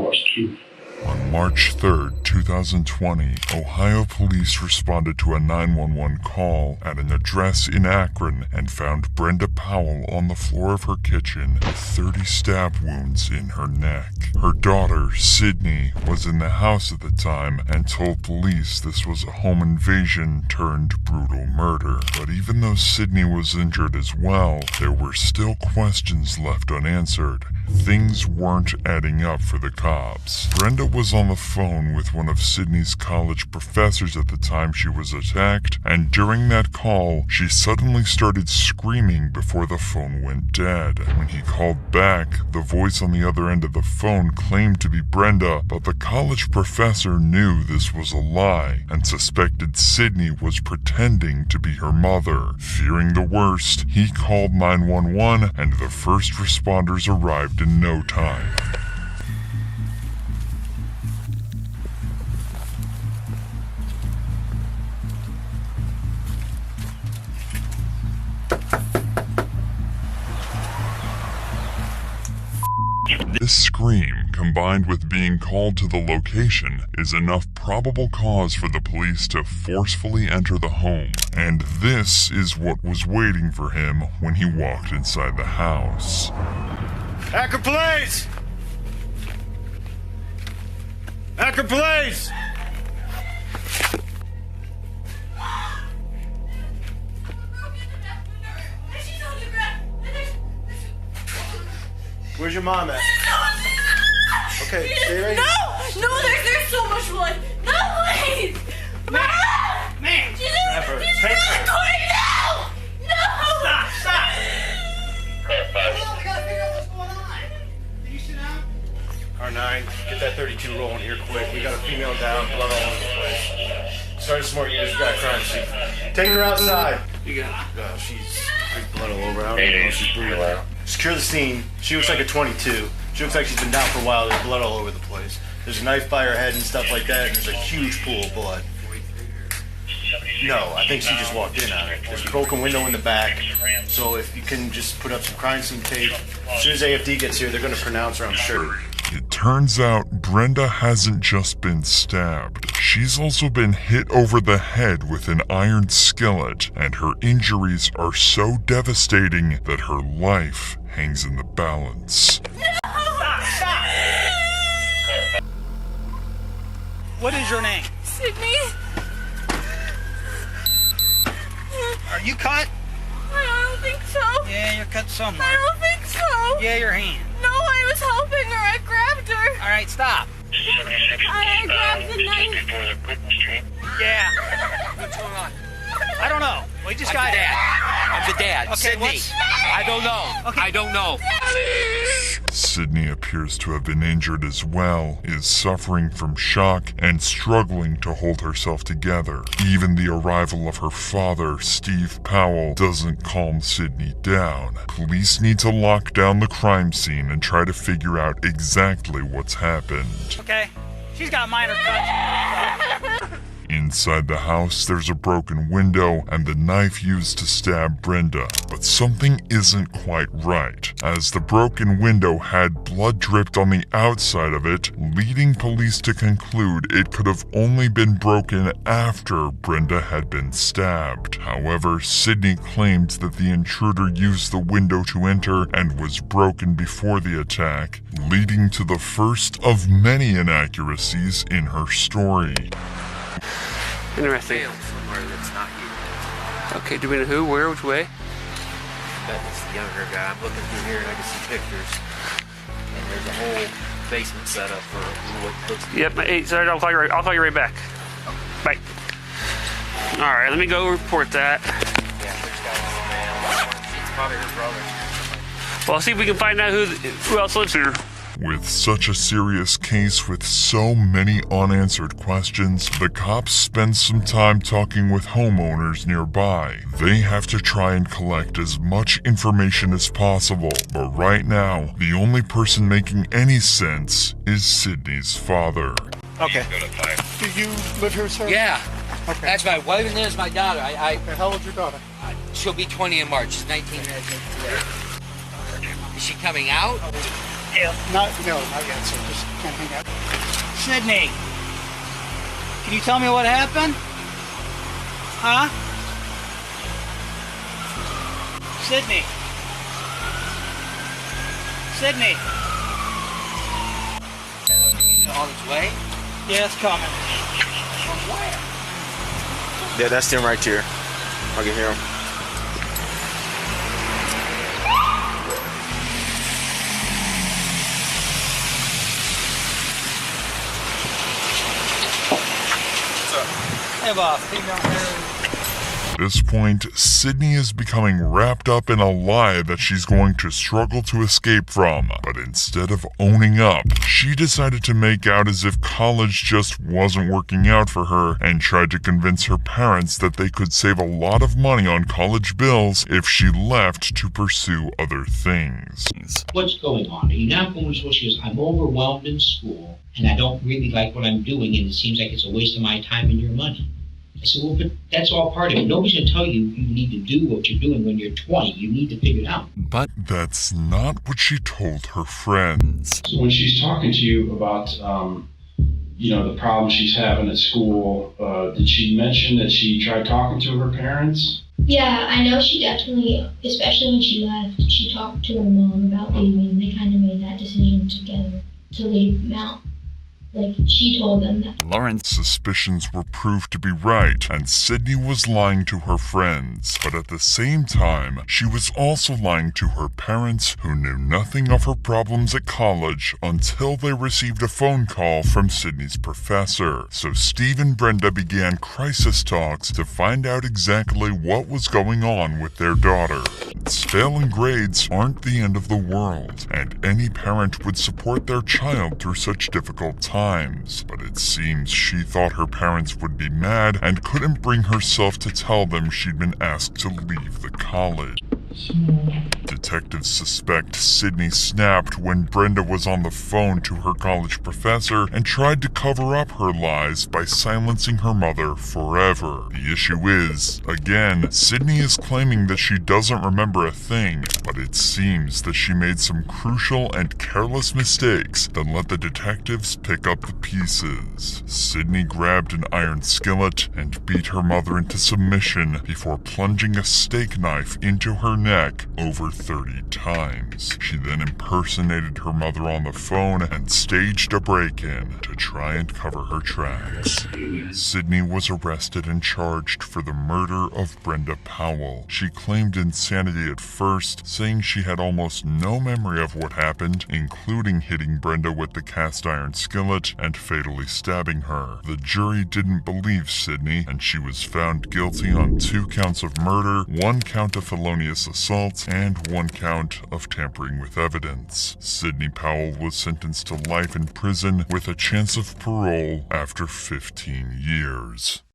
was too. On March 3rd, 2020, Ohio police responded to a 911 call at an address in Akron and found Brenda Powell on the floor of her kitchen with 30 stab wounds in her neck. Her daughter, Sydney, was in the house at the time and told police this was a home invasion turned brutal murder. But even though Sydney was injured as well, there were still questions left unanswered. Things weren't adding up for the cops. Brenda was on the phone with one of Sydney's college professors at the time she was attacked, and during that call, she suddenly started screaming before the phone went dead. When he called back, the voice on the other end of the phone claimed to be Brenda, but the college professor knew this was a lie and suspected Sydney was pretending to be her mother. Fearing the worst, he called 911 and the first responders arrived in no time. This scream, combined with being called to the location, is enough probable cause for the police to forcefully enter the home. And this is what was waiting for him when he walked inside the house. Akron Pleas! Akron Pleas! Where's your mom at? Okay, stay right here. No, there's so much blood. No, please! Man! She's recording now! No! Stop! We gotta figure out what's going on. Can you sit down? R9, get that 32 rolling here quick. We got a female down, blood all over the place. Sergeant Smart, you guys got a crime scene. Take her outside. You got it. There's blood all over. I don't even know if she's breathing. Secure the scene. She looks like a 22. She looks like she's been down for a while. There's blood all over the place. There's a knife by her head and stuff like that, and there's a huge pool of blood. No, I think she just walked in on it. There's a broken window in the back, so if you can just put up some crime scene tape. As soon as AFD gets here, they're going to pronounce her, I'm sure. It turns out Brenda hasn't just been stabbed. She's also been hit over the head with an iron skillet, and her injuries are so devastating that her life hangs in the balance. Stop! What is your name? Sydney? Are you cut? I don't think so. Yeah, you're cut somewhere. I don't think so. Yeah, your hand. No, I was helping her. I grabbed her. All right, stop. I grabbed the knife. Yeah. What's going on? I don't know. We just got I'm the dad. Okay, Sydney. what's... I don't know. Okay. I don't know. Sydney appears to have been injured as well, is suffering from shock, and struggling to hold herself together. Even the arrival of her father, Steve Powell, doesn't calm Sydney down. Police need to lock down the crime scene and try to figure out exactly what's happened. Okay. She's got minor cuts. Inside the house, there's a broken window and the knife used to stab Brenda. But something isn't quite right, as the broken window had blood dripped on the outside of it, leading police to conclude it could have only been broken after Brenda had been stabbed. However, Sydney claimed that the intruder used the window to enter and was broken before the attack, leading to the first of many inaccuracies in her story. Interesting. Somewhere that's not you. Okay, do we know who, where, which way? That is the younger guy. I'm looking through here and I can see pictures. And there's a whole basement set up for what looks. Yep, hey, sorry, I'll call you right back. Bye. Alright, let me go report that. Yeah, there's got a man. It's probably her brother. Well, I'll see if we can find out who else lives here. With such a serious case with so many unanswered questions, the cops spend some time talking with homeowners nearby. They have to try and collect as much information as possible, but right now, the only person making any sense is Sydney's father. Okay. Do you live here, sir? Yeah. Okay. That's my wife and there's my daughter. How old's your daughter? She'll be 20 in March. She's 19 today. Is she coming out? to? No, not yet, sir. Just can't hang up. Sydney, can you tell me what happened? Huh? Sydney. Sydney. On its way? Yeah, it's coming. From where? Yeah, that's them right there. I can hear them. Hey, boss. Hey, down there. At this point, Sydney is becoming wrapped up in a lie that she's going to struggle to escape from. But instead of owning up, she decided to make out as if college just wasn't working out for her and tried to convince her parents that they could save a lot of money on college bills if she left to pursue other things. What's going on? Are you not going to school? She goes, I'm overwhelmed in school, and I don't really like what I'm doing, and it seems like it's a waste of my time and your money. I said, well, but that's all part of it. Nobody's going to tell you you need to do what you're doing when you're 20. You need to figure it out. But that's not what she told her friends. So when she's talking to you about, the problem she's having at school, did she mention that she tried talking to her parents? Yeah, I know she definitely, especially when she left, she talked to her mom about leaving. They kind of made that decision together to leave him out. Like, she told them that. Lauren's suspicions were proved to be right, and Sydney was lying to her friends. But at the same time, she was also lying to her parents, who knew nothing of her problems at college until they received a phone call from Sydney's professor. So Steve and Brenda began crisis talks to find out exactly what was going on with their daughter. Failing grades aren't the end of the world, and any parent would support their child through such difficult times. But it seems she thought her parents would be mad and couldn't bring herself to tell them she'd been asked to leave the college. Detectives suspect Sydney snapped when Brenda was on the phone to her college professor and tried to cover up her lies by silencing her mother forever. The issue is, again, Sydney is claiming that she doesn't remember a thing, but it seems that she made some crucial and careless mistakes that let the detectives pick up the pieces. Sydney grabbed an iron skillet and beat her mother into submission before plunging a steak knife into her neck over 30 times. She then impersonated her mother on the phone and staged a break-in to try and cover her tracks. Sydney was arrested and charged for the murder of Brenda Powell. She claimed insanity at first, saying she had almost no memory of what happened, including hitting Brenda with the cast iron skillet and fatally stabbing her. The jury didn't believe Sydney, and she was found guilty on 2 counts of murder, 1 count of felonious assault, and 1 count of tampering with evidence. Sydney Powell was sentenced to life in prison with a chance of parole after 15 years.